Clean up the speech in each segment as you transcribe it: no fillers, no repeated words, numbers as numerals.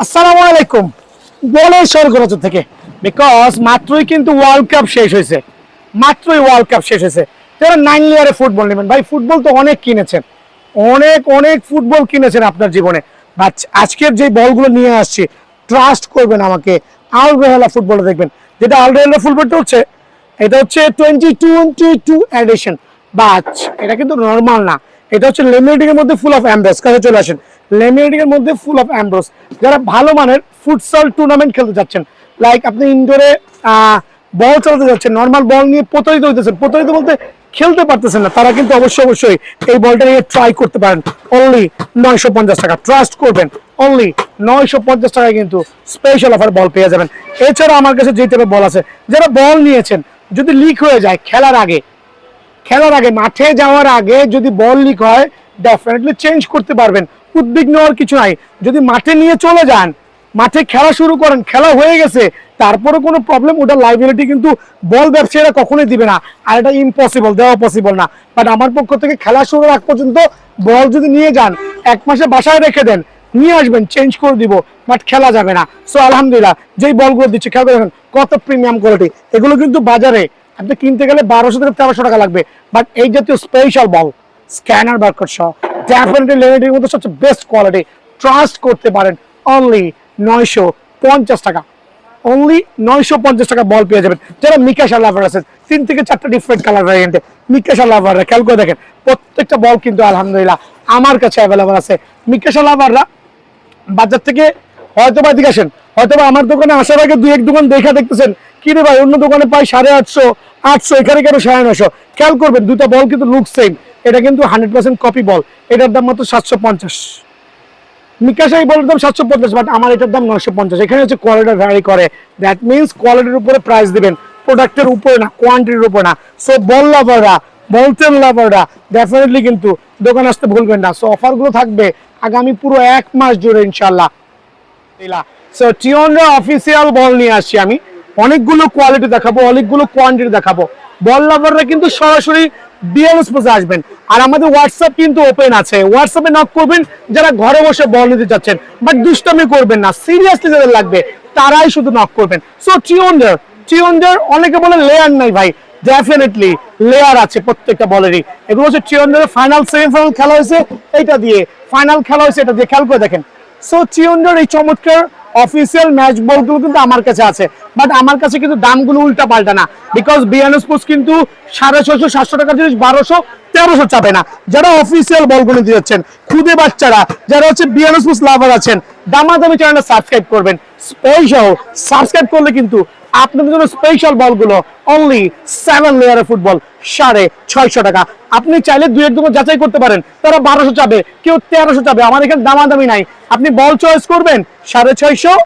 আসসালামু আলাইকুম। বলে স্বর্গরাজ থেকে বিকজ মাত্রই কিন্তু ওয়ার্ল্ড কাপ শেষ হয়েছে, মাত্রই ওয়ার্ল্ড কাপ শেষ হয়েছে। যারা 9 লেয়ারে ফুটবল নেবেন ভাই, ফুটবল তো অনেক কিনেছেন, অনেক অনেক ফুটবল কিনেছেন আপনার জীবনে, বাট আজকের যে বলগুলো নিয়ে আসছি ট্রাস্ট করবেন আমাকে, আল রেহালা ফুটবলটা দেখবেন। যেটা আল রেহালা ফুটবলটা হচ্ছে, এটা হচ্ছে 2022 এডিশন, বাট এটা কিন্তু নর্মাল না, এটা হচ্ছে লেমিনেটিং এর মধ্যে ফুল অফ অ্যাম্ব্রোস। কাছে চলে আসেন, লেমিনেটিং এর মধ্যে ফুল অফ অ্যাম্ব্রোস। যারা ভালো মানের ফুটসল টুর্নামেন্ট খেলতে যাচ্ছেন, লাইক আপনি ইনডোরে বল চালাতে যাচ্ছেন, নর্মাল বল নিয়ে প্রতারিত হইতেছেন, প্রতারিত বলতে খেলতে পারতেছেন না, তারা কিন্তু অবশ্যই এই বলটা নিয়ে ট্রাই করতে পারেন। অনলি 950 টাকা, ট্রাস্ট করবেন, অনলি 950 টাকায় কিন্তু স্পেশাল অফার বল পেয়ে যাবেন। এছাড়া আমার কাছে যে টাইপের বল আছে, যারা বল নিয়েছেন যদি লিক হয়ে যায় খেলার আগে মাঠে যাওয়ার আগে যদি বল লিক হয়, ডেফিনেটলি চেঞ্জ করতে পারবেন, উদ্বিগ্ন হওয়ার কিছু নাই। যদি মাঠে নিয়ে চলে যান, মাঠে খেলা শুরু করেন, খেলা হয়ে গেছে, তারপরে কোনো প্রবলেম, ওটা লাইবিলিটি কিন্তু বল ব্যবসায়ীরা কখনোই দিবে না, আর এটা ইম্পসিবল, দেওয়া পসিবল না। বাট আমার পক্ষ থেকে খেলা শুরুর আগ পর্যন্ত বল যদি নিয়ে যান, 1 মাসে বাসায় রেখে দেন, নিয়ে আসবেন, চেঞ্জ করে দিব, বাট খেলা যাবে না। সো আলহামদুলিল্লাহ যেই বলগুলো দিচ্ছে, খেয়াল দেখেন কত প্রিমিয়াম কোয়ালিটি। এগুলো কিন্তু বাজারে আপনি কিনতে গেলে 1200 থেকে 1300 টাকা লাগবে, বাট এই জাতীয় স্পেশাল বল স্ক্যানার বারকোড সহ ডেফিনেটলি লিমিটেড মধ্যে সবচেয়ে বেস্ট কোয়ালিটি, ট্রাস্ট করতে পারেন। অনলি 950 টাকা, অনলি 950 টাকা বল পেয়ে যাবেন। যারা মিকাশা লাভার আছে, 3 থেকে 4টা ডিফারেন্ট কালার ভ্যারিয়েন্টে মিকাশা লাভাররা, খেয়াল করে দেখেন প্রত্যেকটা বল কিন্তু আলহামদুলিল্লাহ আমার কাছে অ্যাভেলেবল আছে। মিকাশা লাভাররা বাজার থেকে হয়তো বা এদিকে আসেন, হয়তো বা আমার দোকানে আসার আগে 2-1 দোকান দেখা দেখতেছেন, কি রে ভাই অন্য দোকানে পাই 850, 800, এখানে কেন 950। খেয়াল করবেন দুটো বল কিন্তু লুক সেম, এটা কিন্তু 100% কপি বল, এটার দাম মাত্র 750। মিকাশা এই বলের দাম 750, বাট আমার এটার দাম 950। এখানে হচ্ছে কোয়ালিটি ভ্যারি করে, দ্যাট মিনস কোয়ালিটির উপরে প্রাইস দিবেন, প্রোডাক্টের উপরে না, কোয়ান্টিটির উপরে না। সো বল লাভাররা, বলতেন লাভাররা ডেফিনেটলি কিন্তু দোকান আসতে ভুলবেন না। সো অফারগুলো থাকবে আগামী পুরো 1 মাস জুড়ে ইনশাল্লাহ। সো টিওনরা অফিসিয়াল বল নিয়ে আসছি আমি, অনেকগুলো কোয়ালিটি দেখাবো, অনেকগুলো কোয়ান্টিটি দেখাবো। বল লাভাররা কিন্তু সরাসরি বিএলএস পোজে আসবেন, আর আমাদের হোয়াটসঅ্যাপ কিন্তু ওপেন আছে, হোয়াটসঅ্যাপে নক করবেন যারা ঘরে বসে বল নিতে চাচ্ছেন, বাট দুষ্টামি করবেন না, সিরিয়াসলি যাদের লাগবে তারাই শুধু নক করবেন। সো টিওনদের অনেকে বলে লেয়ার নাই ভাই, ডেফিনেটলি লেয়ার আছে প্রত্যেকটা বলেরই। এগুলো হচ্ছে টিওনদের ফাইনাল সেমিফাইনাল খেলা হয়েছে এটা দিয়ে, ফাইনাল খেলা হয়েছে এটা দিয়ে, খেয়াল করে দেখেন। সো টিওনদের এই চমৎকার অফিসিয়াল ম্যাচ বলগুলো কিন্তু আমার কাছে আছে, বাট আমার কাছে কিন্তু দামগুলো উল্টা পাল্টা না, বিকজ বিএনএস স্পোর্টস কিন্তু 650 700 টাকার জিনিস 1200 1300 চাবে না। যারা অফিসিয়াল বলগুলো নিতে যাচ্ছেন, খুদে বাচ্চারা যারা হচ্ছে বিএনএস স্পোর্টস লাভার আছেন, দামাদামি চ্যানেলটা সাবস্ক্রাইব করবেন, স্পেশাল সাবস্ক্রাইব করলে কিন্তু আপনাদের জন্য স্পেশাল বলগুলো অনলি 7 লেয়ারের ফুটবল 650 টাকা। আপনি চাইলে 2-1 দোকান যাচাই করতে পারেন, তারা 1200 চাবে, কেউ 1300 চাবে, আমার এখানে দামাদামি নাই। আপনি বল চয়েস করবেন 650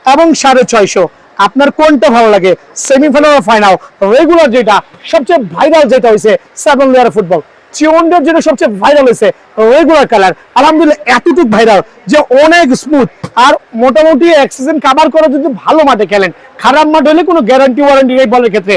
এবং 650, আপনার কোনটা ভালো লাগে, সেমিফাইনাল ও ফাইনাল, রেগুলার যেটা সবচেয়ে ভাইরাল যেটা হয়েছে 7 লেয়ারের ফুটবল, চিওন্ডের যেটা সবচেয়ে ভাইরাল হয়েছে রেগুলার কালার, আলহামদুলিল্লাহ এতটুকু ভাইরাল যে অনেক স্মুথ, আর মোটামুটি এক সিজন কভার করে যদি ভালো মাঠে খেলেন, খারাপ মাঠ হলে কোনো গ্যারান্টি ওয়ারেন্টি এই বলের ক্ষেত্রে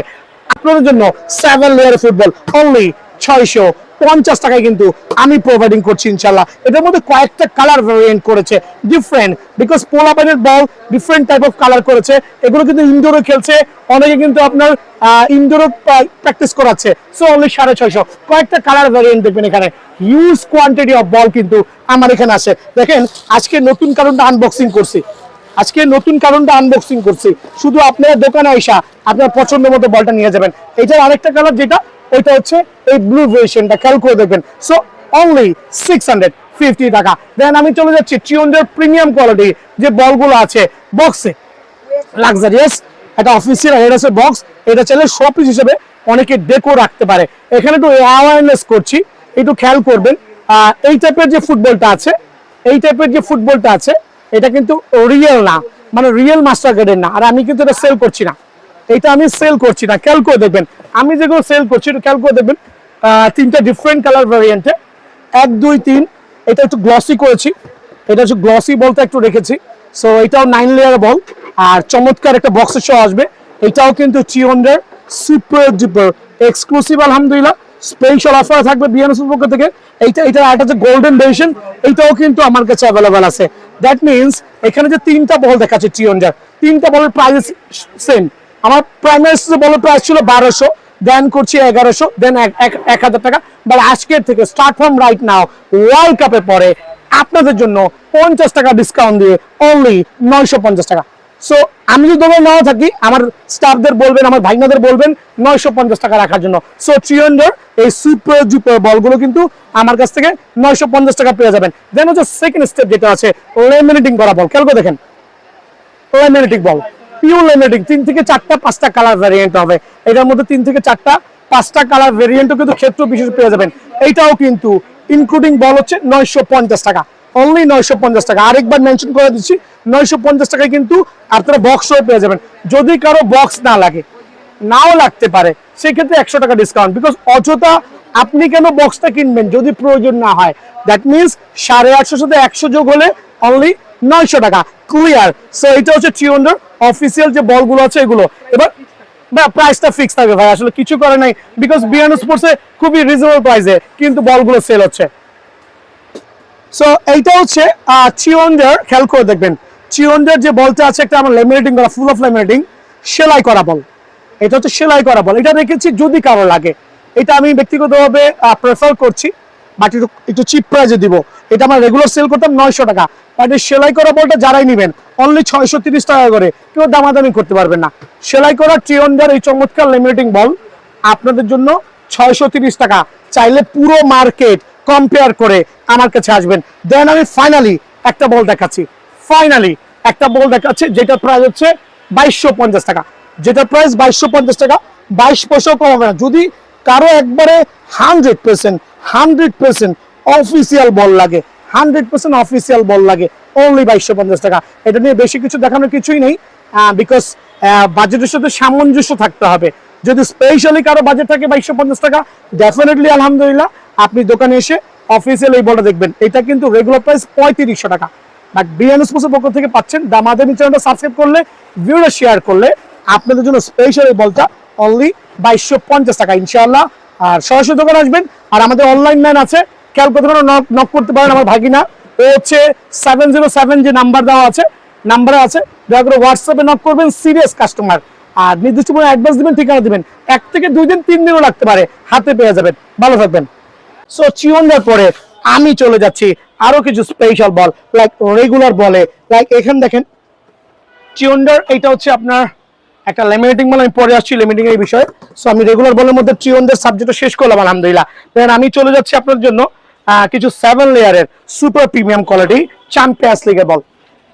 আপনাদের জন্য 7 লেয়ারের ফুটবল অনলি 650 টাকায় কিন্তু আমি প্রোভাইডিং করছি ইনশাল্লাহ। এটার মধ্যে কয়েকটা কালার ভেরিয়েন্ট করেছে ডিফারেন্ট, বিকজ পোলাপাইনের ball different type of colour করেছে, এগুলো কিন্তু ইনডোরে খেলছে, অনেকে কিন্তু আপনার ইনডোরে প্র্যাকটিস করাচ্ছে। সো অনলি 650, কয়েকটা কালার ভেরিয়েন্ট দেখবেন এখানে, হিউজ কোয়ান্টিটি অফ বল কিন্তু আমার এখানে আছে। দেখেন আজকে নতুন কারণটা আনবক্সিং করছি, শুধু আপনার দোকানে আইসা আপনার পছন্দ মতো বলটা নিয়ে যাবেন। এটার আরেকটা কালার যেটা, ওইটা হচ্ছে এই ব্লু ভেরিয়েশনটা, খেয়াল করে দেখবেন। সো অনলি 650 টাকা। দেন আমি চলে যাচ্ছি টিওনদের প্রিমিয়াম কোয়ালিটি যে বলগুলো আছে বক্সে, লাক্সারিয়াস একটা অফিসিয়াল এটা আছে বক্স, এটা চাইলে শোপিস হিসেবে অনেকে ডেকো রাখতে পারে। এখানে একটু অ্যাওয়ারনেস করছি, একটু খেয়াল করবেন। এই টাইপের যে ফুটবলটা আছে, এটা কিন্তু রিয়েল না, মানে রিয়েল মাস্টার গ্রেডের না, আর আমি কিন্তু এটা সেল করছি না, খেয়াল করে দেখবেন। আমি যেগুলো সেল করছি একটু খেয়াল করে দেখবেন, 3টা ডিফারেন্ট কালার ভ্যারিয়েন্টে, 1 2 3, এটা একটু গ্লসি করেছি, এটা হচ্ছে গ্লসি বলতে একটু রেখেছি। সো এটাও 9 লেয়ার বল, আর চমৎকার একটা বক্সের সহ আসবে। এটাও কিন্তু টিওনদের সুপার ডুপার এক্সক্লুসিভ, আলহামদুলিল্লাহ স্পেশাল অফার থাকবে বিএনএস পক্ষ থেকে। এটা আর একটা হচ্ছে গোল্ডেন ভেরিয়েশন, এইটাও কিন্তু আমার কাছে অ্যাভেলেবেল আছে। দ্যাট মিনস এখানে যে তিনটা বল দেখাচ্ছে টিওন্ডার, তিনটা বলের প্রাইস সেম। আমার প্রাইমারি বলের প্রাইস ছিল 1200, দেন করছি 1100, দেন 1000 টাকা। বাট আজকের থেকে start from right now world কাপের পরে আপনাদের জন্য 50 টাকা ডিসকাউন্ট দিয়ে অনলি 950 টাকা। সো আমি যদি দোকানে নাও থাকি, আমার স্টাফদের বলবেন, আমার ভাইনাদের বলবেন 950 টাকা রাখার জন্য। সো ট্রিয়ন্ডার এই সুপার জুপার বলগুলো কিন্তু আমার কাছ থেকে 950 টাকা পেয়ে যাবেন। দেন হচ্ছে সেকেন্ড স্টেপ যেটা আছে লেমিনেটিং করা বল, খেয়াল করে দেখেন লেমিনেটিং বল, পিওর লেমিনেটিং, 3 থেকে 4টা 5টা কালার ভ্যারিয়েন্ট হবে এটার মধ্যে, 3 থেকে 4টা 5টা কালার ভ্যারিয়েন্টও কিন্তু ক্ষেত্র বিশেষ পেয়ে যাবেন। এইটাও কিন্তু ইনক্লুডিং বল হচ্ছে 950 টাকা, অনলি 950 টাকা। আরেকবার মেনশন করে দিচ্ছি 950 টাকায় কিন্তু আপনারা বক্সও পেয়ে যাবেন। যদি কারো বক্স না লাগে, নাও লাগতে পারে, সেক্ষেত্রে 100 টাকা ডিসকাউন্ট। বিকজ অযথা আপনি কেন বক্সটা কিনবেন যদি প্রয়োজন না হয়। দ্যাট মিনস 850 সাথে 100 যোগ হলে অনলি 900 টাকা, ক্লিয়ার। সো এটা হচ্ছে ট্রিয়ন্ডার অফিসিয়াল যে বলগুলো আছে এগুলো। এবার প্রাইসটা ফিক্স থাকবে ভাই, আসলে কিছু করে নাই, বিকজ বিয়ানো স্পোর্টসে খুবই রিজনেবল প্রাইসে কিন্তু বলগুলো সেল হচ্ছে। সো এইটা হচ্ছে ট্রিয়ন্ডার, খেয়াল করে দেখবেন ট্রিয়ন্ডার যে বলটা আছে একটা আমার লেমিনেটিং করা, ফুল অফ লেমিনেটিং, সেলাই করা বল। এটা হচ্ছে সেলাই করা বল, এটা রেখেছি যদি কারো লাগে। এটা আমি ব্যক্তিগতভাবে প্রেফার করছি, বাট একটু চিপ প্রাইসে দিব। এটা আমার রেগুলার সেল করতাম 900 টাকা, বাট এই সেলাই করা বলটা যারাই নেবেন অনলি 630 টাকা করে, কেউ দামাদামি করতে পারবেন না। সেলাই করা ট্রিয়ন্ডার এই চমৎকার লেমিনেটিং বল আপনাদের জন্য 630 টাকা। চাইলে পুরো মার্কেট কম্পেয়ার করে আমার কাছে আসবেন। দেন আমি ফাইনালি একটা বল দেখাচ্ছি, যেটা প্রাইস হচ্ছে 2250 টাকা, যেটা প্রাইস 2250 টাকা, 22 পয়সাও কম হবে না। যদি কারো একবারে 100% অফিসিয়াল বল লাগে, 100% অফিসিয়াল বল লাগে, অনলি 2250 টাকা। এটা নিয়ে বেশি কিছু দেখানোর কিছুই নেই, বিকজ বাজেটের সাথে সামঞ্জস্য থাকতে হবে। যদি স্পেশালি কারো বাজেট থাকে 2250 টাকা, ডেফিনেটলি আলহামদুলিল্লাহ আপনি দোকানে এসে অফিসিয়াল এই বলটা দেখবেন। এটা কিন্তু রেগুলার প্রাইস 3500 টাকা, বাট বিয়ানো স্পোর্টসের পক্ষ থেকে পাচ্ছেন। দামাদামি চ্যানেলটা সাবস্ক্রাইব করলে, ভিডিওটা শেয়ার করলে আপনাদের জন্য স্পেশাল এই বলটা অনলি 2250 টাকা ইনশাআল্লাহ। আর সরাসরি দোকানে আসবেন। আর আমাদের অনলাইন ম্যান আছে, খেয়াল করতে পারেন, নক করতে পারেন। আমার ভাগিনা ও হচ্ছে 707 যে নাম্বার দেওয়া আছে, নাম্বারে আছে, দয়া করে হোয়াটসঅ্যাপে নক করবেন, সিরিয়াস কাস্টমার। আর নির্দিষ্ট কোনো অ্যাডভান্স দিবেন, ঠিকানা দিবেন, 1 থেকে 2 দিন 3 দিনও লাগতে পারে, হাতে পেয়ে যাবেন। ভালো থাকবেন। সো ট্রিয়ন্ডার পরে আমি চলে যাচ্ছি আরো কিছু স্পেশাল বল, লাইক রেগুলার বলে, লাইক এখানে দেখেন ট্রিয়ন্ডার, এটা হচ্ছে আপনার একটা লেমিনেটিং বল। আমি পরে আসছি লেমিনেটিং এর বিষয়ে। সো আমি রেগুলার বলের মধ্যে ট্রিয়ন্ডার সাবজেক্টটা শেষ করলাম আলহামদুলিল্লাহ। দেন আমি চলে যাচ্ছি আপনার জন্য কিছু 7 লেয়ারের সুপার প্রিমিয়াম কোয়ালিটি চ্যাম্পিয়ন্স লিগের বল।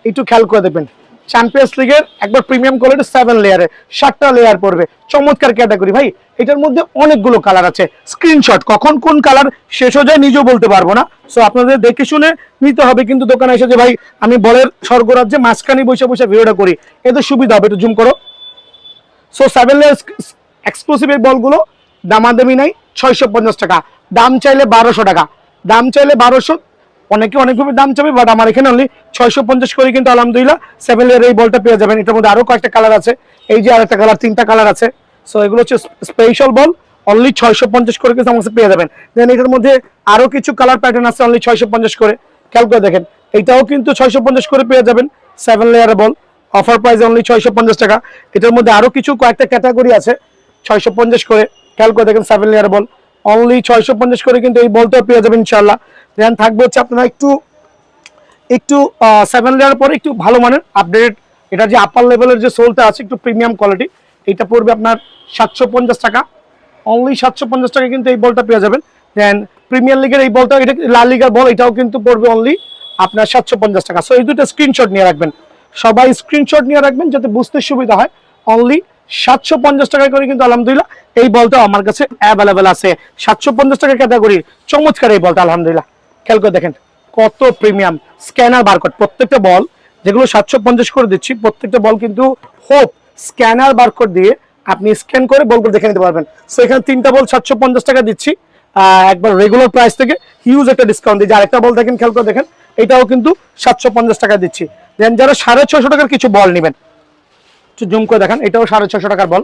একটু খেয়াল করে দেখবেন, চ্যাম্পিয়ন্স লিগের একবার প্রিমিয়াম কোয়ালিটি 7 লেয়ারের, 7টা লেয়ার পড়বে, চমৎকার ক্যাটাগরি ভাই। এটার মধ্যে অনেকগুলো কালার আছে, স্ক্রিনশট কখন কোন কালার শেষ হয়ে যায় নিজেও বলতে পারবো না। সো আপনাদের দেখে শুনে নিতে হবে, কিন্তু দোকানে এসে যে ভাই আমি বলের স্বর্গরাজ্যে মাঝখানে বসে বসে ভিডিওটা করি, এতে সুবিধা হবে। একটু জুম করো। সো 7 লেয়ার এক্সক্লুসিভ এই বলগুলো দামাদামি নাই, 650 টাকা, দাম চাইলে 1200 টাকা, দাম চাইলে 1200। অনেকে অনেকভাবে দাম চাবে, বাট আমার এখানে অনলি 650 করে কিন্তু আলহামদুলিল্লাহ 7 লেয়ার এই বলটা পেয়ে যাবেন। এটার মধ্যে আরো কয়েকটা কালার আছে, এই যে আরেকটা কালার, 3টা কালার আছে। সো এগুলো হচ্ছে স্পেশাল বল, অনলি 650 করে কিন্তু আমার কাছে পেয়ে যাবেন। দেন এটার মধ্যে আরো কিছু কালার প্যাটার্ন আছে, অনলি 650 করে। খেয়াল করে দেখেন, এটাও কিন্তু 650 করে পেয়ে যাবেন, 7 লেয়ারের বল, অফার প্রাইস অনলি 650 টাকা। এটার মধ্যে আরো কিছু কয়েকটা ক্যাটাগরি আছে 650 করে। খেয়াল করে দেখেন 7 লেয়ার বল অনলি 650 করে কিন্তু এই বলটাও পেয়ে যাবেন ইনশাআল্লাহ। দেন থাকবে হচ্ছে আপনারা একটু 7 লেয়ার পরে একটু ভালো মানের আপডেটেড, এটা যে আপার লেভেলের যে সোলটা আছে একটু প্রিমিয়াম কোয়ালিটি, এটা পড়বে আপনার 750 টাকা, অনলি 750 টাকা কিন্তু এই বলটা পেয়ে যাবেন। দেন প্রিমিয়ার লিগের এই বলটা, এটা লা লিগার বল, এটাও কিন্তু পড়বে অনলি আপনার 750 টাকা। সো এই দুটো স্ক্রিনশট নিয়ে রাখবেন, সবাই স্ক্রিনশট নিয়ে রাখবেন যাতে বুঝতে সুবিধা হয়। অনলি 750 টাকা করে কিন্তু আলহামদুলিল্লাহ এই বলটা আমার কাছে অ্যাভেলেবেল আছে। 750 টাকা ক্যাটাগরির চমৎকার এই বলটা আলহামদুলিল্লাহ। খেয়াল করে দেখেন কত প্রিমিয়াম, স্ক্যানার বারকোড, প্রত্যেকটা বল যেগুলো 750 করে দিচ্ছি, প্রত্যেকটা বল কিন্তু হোপ স্ক্যানার বারকোড দিয়ে আপনি স্ক্যান করে বলগুলো দেখে নিতে পারবেন। সো এখানে 3টা বল 750 টাকা দিচ্ছি, একবার রেগুলার প্রাইস থেকে হিউজ একটা ডিসকাউন্ট দিচ্ছি। আরেকটা বল দেখেন, খেয়াল করে দেখেন, এটাও কিন্তু 750 টাকা দিচ্ছি। দেন যারা 650 টাকার কিছু বল নেবেন, জুম করে দেখেন, এটাও 650 টাকার বল,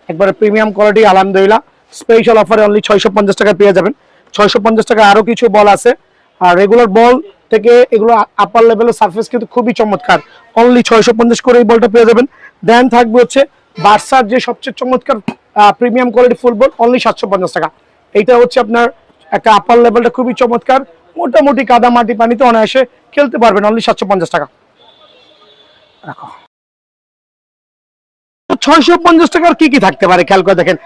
একবারে প্রিমিয়াম কোয়ালিটি আলহামদুলিল্লাহ। স্পেশাল অফারে অনলি 650 টাকা পেয়ে যাবেন। 650 টাকা আরো কিছু বল আছে। আর রেগুলার বল থেকে এগুলো আপার লেভেলের সারফেস কিন্তু খুবই চমৎকার। অনলি 650 করে এই বলটা পেয়ে যাবেন। দেন থাকবে হচ্ছে বার্সার যে সবচেয়ে চমৎকার প্রিমিয়াম কোয়ালিটি ফুটবল, অনলি 750 টাকা। এইটা হচ্ছে আপনার একটা আপার লেভেলটা খুবই চমৎকার, মোটামুটি কাদা মাটি পানিতে অনায়াসে খেলতে পারবেন, অনলি 750 টাকা। রাখো 650 টাকার কি কি থাকতে পারে খেয়াল করে দেখেন।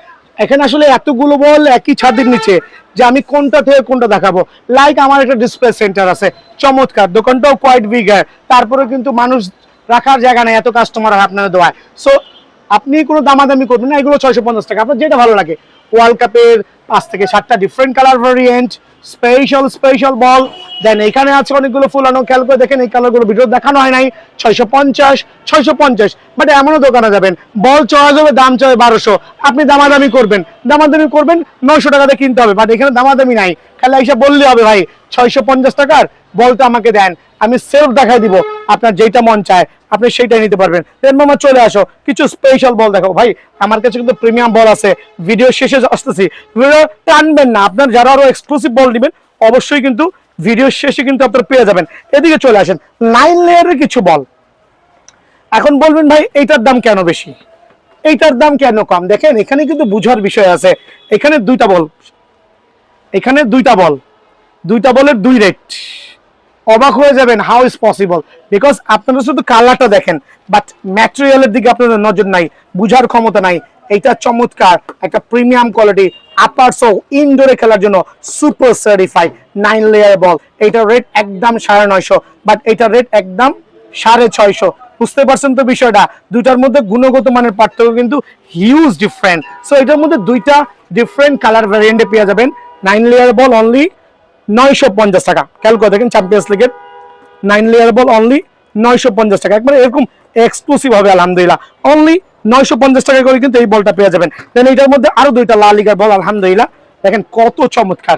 এখানে আসলে এতগুলো বল একই ছাদের নিচে যে আমি কোনটা থেকে কোনটা দেখাবো। লাইক আমার একটা ডিসপ্লে সেন্টার আছে চমৎকার, দোকানটাও কোয়াইট বিগার, তারপরে কিন্তু মানুষ রাখার জায়গা নেই, এত কাস্টমার আপনাদের দোয়ায়। সো আপনি কোনো দামাদামি করবেন না, এগুলো 650 টাকা, আপনার যেটা ভালো লাগে। ওয়ার্ল্ড কাপের 5 থেকে 7টা ডিফারেন্ট কালার ভেরিয়েন্ট, স্পেশাল বল। দেন এখানে আছে অনেকগুলো ফুলানো, খেয়াল করে দেখেন এই কালারগুলো ভিডিও দেখানো হয় নাই। 650 বাট এমনও দোকানে যাবেন বল চড়া যাবে, দাম চাবে 1200, আপনি দামাদামি করবেন 900 টাকাতে কিনতে হবে, বাট এখানে দামাদামি নাই। খালি এসে বললে হবে ভাই 650 টাকার বলটা আমাকে দেন, আমি সেলফ দেখাই দিব, আপনার যেটা মন চায় আপনি সেইটাই নিতে পারবেন। দেন মামা চলে আসো, কিছু স্পেশাল বল দেখো ভাই, আমার কাছে কিন্তু প্রিমিয়াম বল আছে। ভিডিও শেষে আসতেছি, ভিডিও টানবেন না, আপনার যারা আরো এক্সক্লুসিভ বল নেবেন অবশ্যই কিন্তু ভিডিও শেষে কিন্তু আপনারা পেয়ে যাবেন। এদিকে চলে আসেন, 9 লেয়ারের কিছু বল। এখন বলবেন ভাই এইটার দাম কেন বেশি, এইটার দাম কেন কম? দেখেন এখানে কিন্তু বুঝার বিষয় আছে। এখানে দুইটা বল, এখানে দুইটা বলের দুই রেট। অবাক হয়ে যাবেন, হাউ ইজ পসিবল, বিকজ আপনারা শুধু কালারটা দেখেন বাট ম্যাটেরিয়ালের দিকে আপনাদের নজর নাই, বুঝার ক্ষমতা নাই। এইটা চমৎকার একটা প্রিমিয়াম কোয়ালিটি আপার সো ইনডোরে খেলার জন্য সুপার সার্টিফাইড 9 লেয়ার বল। এইটার রেট একদম 950, বাট এইটার রেট একদম 650। বুঝতে পারছেন তো বিষয়টা? দুইটার মধ্যে গুণগত মানের পার্থক্য কিন্তু হিউজ ডিফারেন্ট। সো এটার মধ্যে দুইটা ডিফারেন্ট কালার ভ্যারিয়েন্টে পেয়ে যাবেন। 9 লেয়ার বল অনলি 950 টাকা। খেয়াল করে দেখেন চ্যাম্পিয়ন্স লিগের 9 লেয়ার বল অনলি 950 টাকা, একবার এরকম এক্সক্লুসিভ হবে আলহামদুলিল্লাহ। অনলি 950 টাকা করে কিন্তু এই বলটা পেয়ে যাবেন। দেন এইটার মধ্যে আরো দুইটা লা লিগার বল, আলহামদুলিল্লাহ দেখেন কত চমৎকার,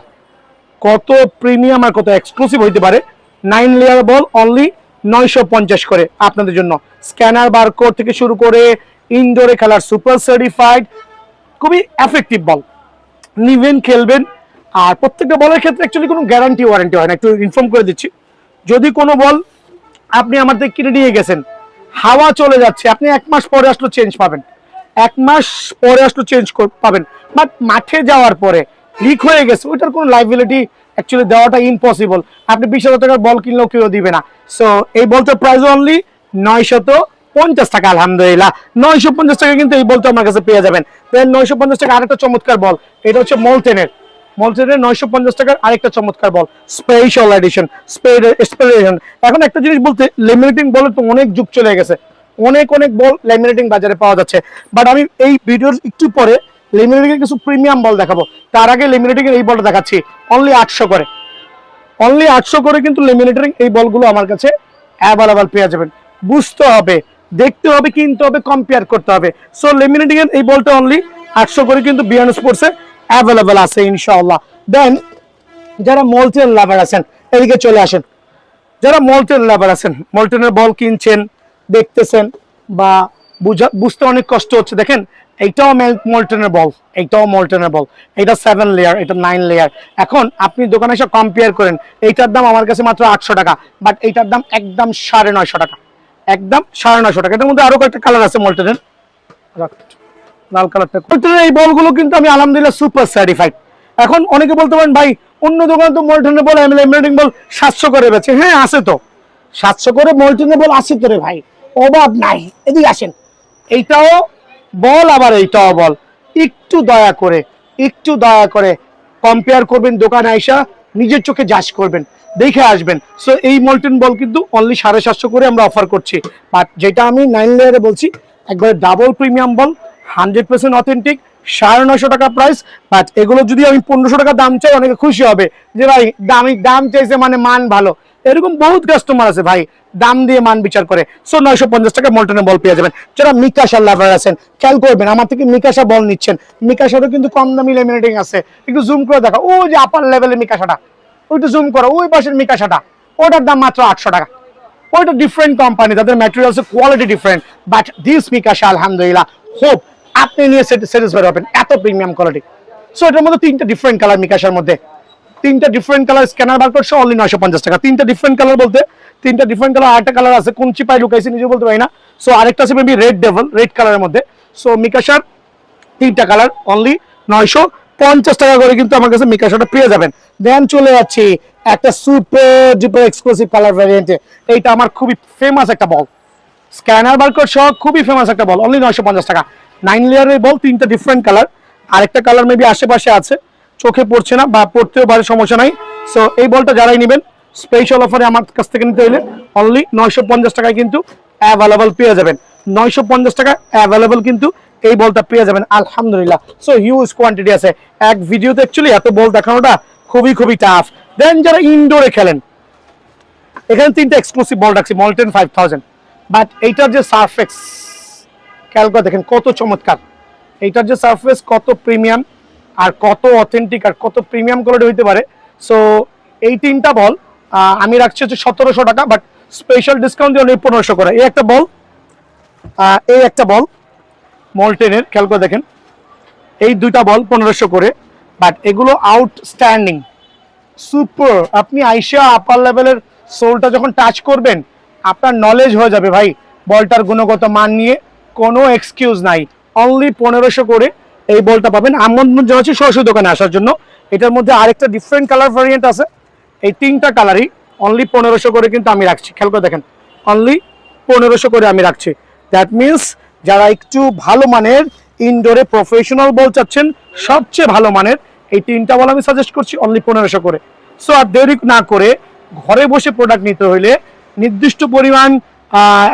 কত প্রিমিয়াম আর কত এক্সক্লুসিভ হইতে পারে। 9 লেয়ার বল অনলি 950 করে আপনাদের জন্য। স্ক্যানার বারকোড থেকে শুরু করে ইনডোরে খেলার সুপার সার্টিফাইড, খুবই এফেক্টিভ বল, নিবেন খেলবেন। আর প্রত্যেকটা বলের ক্ষেত্রে অ্যাকচুয়ালি কোনো গ্যারান্টি ওয়ারেন্টি হয় না, একটু ইনফর্ম করে দিচ্ছি। যদি কোনো বল আপনি আমার থেকে কিনে নিয়ে গেছেন, হাওয়া চলে যাচ্ছে, আপনি 1 মাস পরে আসলে চেঞ্জ পাবেন, 1 মাস পরে আসলে চেঞ্জ পাবেন, বাট মাঠে যাওয়ার পরে লিক হয়ে গেছে, ওইটার কোনো লাইবিলিটি অ্যাকচুয়ালি দেওয়াটা ইম্পসিবল। আপনি 20,000 টাকার বল কিনলেও কেউ দিবে না। সো এই বলটার প্রাইস অনলি 950 টাকা। আলহামদুলিল্লাহ 950 টাকা কিন্তু এই বলটা আমার কাছে পেয়ে যাবেন। দেন 950 টাকা আরেকটা চমৎকার বল, এটা হচ্ছে মলটেনের 950 টাকার আরেকটা চমৎকার বল, স্পেশাল এডিশন স্পেশাল। এখন একটা জিনিস বলতে, লেমিনেটিং বলের তো অনেক যুগ চলে গেছে, অনেক বল লেমিনেটিং বাজারে পাওয়া যাচ্ছে, বাট আমি এই ভিডিওর একটু পরে লেমিনেটিং এর কিছু প্রিমিয়াম বল দেখাবো। তার আগে লেমিনেটিং এর এই বলটা দেখাচ্ছি অনলি 800 করে, অনলি 800 করে কিন্তু লেমিনেটিং এই বলগুলো আমার কাছে অ্যাভেলেবল পেয়ে যাবেন। বুঝতে হবে, দেখতে হবে, কিনতে হবে, কম্পেয়ার করতে হবে। সো লেমিনেটিং এর এই বলটা অনলি 800 করে কিন্তু বিয়ান স্পোর্টসে অ্যাভেলেবল আছে ইনশাআল্লাহ। দেন যারা মলটেন লাভার আছেন এদিকে চলে আসেন, যারা মলটেন লাভার আছেন, মলটেনের বল কিনছেন, দেখতেছেন বা বুঝতে অনেক কষ্ট হচ্ছে, দেখেন এইটাও মলটেনের বল, এইটাও মলটেনের বল, এটা 7 লেয়ার, এটা 9 লেয়ার। এখন আপনি দোকানে এসে কম্পেয়ার করেন, এইটার দাম আমার কাছে মাত্র 800 টাকা, বাট এইটার দাম একদম 950 টাকা, একদম 950 টাকা। এটার মধ্যে আরো কয়েকটা কালার আছে মলটেনের, লাল কালারটা। মলটেনের এই বলগুলো কিন্তু আমি আলহামদুলিল্লাহ সুপার সার্টিফাইড। এখন অনেকে বলতে পারেন ভাই অন্য দোকানে তো মলটেনের বল লেমিনেটিং বল 700 করে বেচে। হ্যাঁ আছে তো, 700 করে মলটেনের বল আছে তো রে ভাই, অভাব নাই। এদিকে আসেন, এইটাও বল আবার এইটাও বল, একটু দয়া করে কম্পেয়ার করবেন, দোকানে আইসা নিজের চোখে যাচ করবেন, দেখে আসবেন। সো এই মলটেন বল কিন্তু অনলি 750 করে আমরা অফার করছি, বাট যেটা আমি 9 লেয়ারে বলছি একবারে ডাবল প্রিমিয়াম বল, 100% অথেন্টিক, 950 টাকা প্রাইস। বাট এগুলো যদি আমি 1500 টাকা দাম চাই অনেকে খুশি হবে যে ভাই দাম চাইছে মানে মান ভালো, এরকম বহুত কাস্টমার আছে ভাই দাম দিয়ে মান বিচার করে। সো 950 টাকা মলটেনের বল পেয়ে যাবেন। যারা মিকাশা লাভার আছেন খেয়াল করবেন, আমার থেকে মিকাশা বল নিচ্ছেন, মিকাশারও কিন্তু কম দামি লেমিনেটিং আছে। একটু জুম করে দেখা, ও যে আপার লেভেলের মিকাশাটা, ওইটা জুম করো, ওই পাশের মিকাশাটা, ওটার দাম মাত্র 800 টাকা। ওইটা ডিফারেন্ট কোম্পানি, তাদের materials quality different, but this Mikasa আলহামদুলিল্লাহ হোপ আপনি নিয়ে স্যাটিসফাইড হবেন, এত প্রিমিয়াম কোয়ালিটি। সো এটার মধ্যে 3টা ডিফারেন্ট কালার মিকাশার মধ্যে, তিনটা ডিফারেন্ট কালার স্ক্যানার বার করছে অনলি 950 টাকা। তিনটা ডিফারেন্ট কালার বলতে তিনটা ডিফারেন্ট কালার, আরেকটা কালার আছে কোন চিপায় লুকাইছে নিজে বলতে পারি না। সো আরেকটা আছে মেবি রেড ডেভেল, রেড কালারের মধ্যে। সো মিকাশার তিনটা কালার অনলি 950 টাকা করে কিন্তু আমার কাছে মিকাশাটা পেয়ে যাবেন। দেন চলে যাচ্ছি একটা সুপার ডুপার এক্সক্লুসিভ কালার ভ্যারিয়েন্টে। এইটা আমার খুবই ফেমাস একটা বল, স্ক্যানার বারকোড সহ খুবই ফেমাস একটা বল, অনলি 950 টাকা। 9 লেয়ারের বল, তিনটা ডিফারেন্ট কালার, আরেকটা কালার মেবি আশেপাশে আছে, চোখে পড়ছে না বা পড়তেও পারে, সমস্যা নাই। সো এই বলটা যারাই নেবেন স্পেশাল অফারে আমার কাছ থেকে নিতে হলে অনলি 950 টাকায় কিন্তু অ্যাভেলেবল পেয়ে যাবেন। 950 টাকা অ্যাভেলেবল কিন্তু এই বলটা পেয়ে যাবেন আলহামদুলিল্লাহ। সো হিউজ কোয়ান্টিটি আছে, এক ভিডিওতে অ্যাকচুয়ালি এত বল দেখানোটা খুবই খুবই টাফ। দেন যারা ইনডোরে খেলেন, এখানে তিনটা এক্সক্লুসিভ বল রাখছি মল্টেন 5000, বাট এইটার যে সারফেস খেয়াল করে দেখেন কত চমৎকার, এইটার যে সারফেস কত প্রিমিয়াম আর কত অথেন্টিক আর কত প্রিমিয়াম কোয়ালিটি হইতে পারে। সো এই তিনটা বল আমি রাখছি হচ্ছে 1700 টাকা, বাট স্পেশাল ডিসকাউন্ট দিয়ে 1500 করে। এই একটা বল, এই একটা বল মল্টেনের, খেয়াল করে দেখেন এই দুইটা বল 1500 করে, বাট এগুলো আউটস্ট্যান্ডিং সুপার। আপনি আইসা আপার লেভেলের সোলটা যখন টাচ করবেন আপনার নলেজ হয়ে যাবে ভাই বলটার গুণগত মান নিয়ে কোনো এক্সকিউজ নাই। অনলি 1500 করে এই বলটা পাবেন। আমন্ত্রণ জানাচ্ছি সরাসরি দোকানে আসার জন্য। এটার মধ্যে আরেকটা ডিফারেন্ট কালার ভ্যারিয়েন্ট আছে, এই তিনটা কালারই অনলি 1500 করে কিন্তু আমি রাখছি। খেয়াল করে দেখেন অনলি 1500 করে আমি রাখছি। দ্যাট মিনস যারা একটু ভালো মানের ইনডোরে প্রফেশনাল বল চাচ্ছেন, সবচেয়ে ভালো মানের এই তিনটা বল আমি সাজেস্ট করছি অনলি 1500 করে। সো আর দেরি না করে ঘরে বসে প্রোডাক্ট নিতে হইলে নির্দিষ্ট পরিমাণ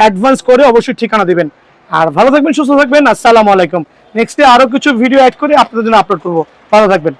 অ্যাডভান্স করে অবশ্যই ঠিকানা দিবেন। আর ভালো থাকবেন, সুস্থ থাকবেন। আসসালামু আলাইকুম। নেক্সট ডে আরো কিছু ভিডিও অ্যাড করে আপনাদের জন্য আপলোড করবো। ভালো থাকবেন।